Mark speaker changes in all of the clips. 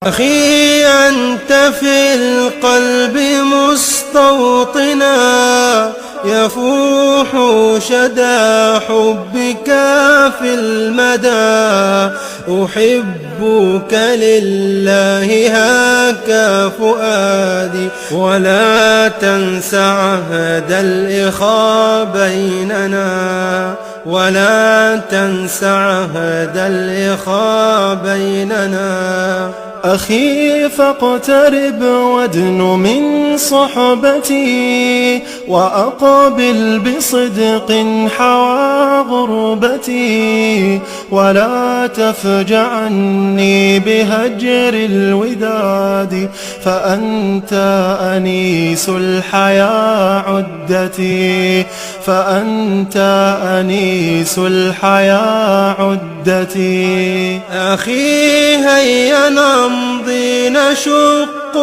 Speaker 1: أخي أنت في القلب مستوطنا، يفوح شدى حبك في المدى. أحبك لله هاك فؤادي، ولا تنس عهد الإخاء بيننا، ولا تنس عهد الإخاء بيننا.
Speaker 2: أخي فاقترب وادن من صحبتي، وأقبل بصدق حوى غربتي، ولا تفجعني بهجر الوداد، فأنت أنيس الحياة عدتي، فأنت أنيس الحياة عدتي.
Speaker 1: أخي هيا نمضي نشق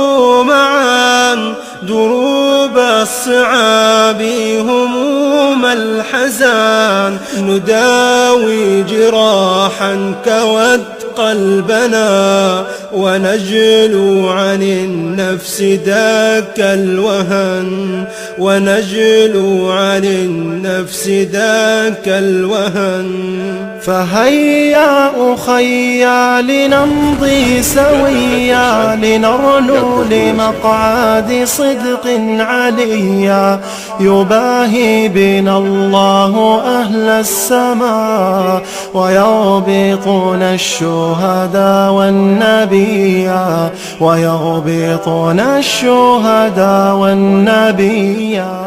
Speaker 1: معا دروب الصعاب هموم الحزان، نداوي جراحا كوت قلبنا، ونجلو عن النفس ذاك الوهن، ونجلو عن النفس ذاك الوهن.
Speaker 2: فهيا أخيا لنمضي سويا، لنرنو لمقعد صدق عليا، يباهي بنا الله أهل السماء، ويربطون الشهداء والنبيا، ويربطون الشهداء والنبيا.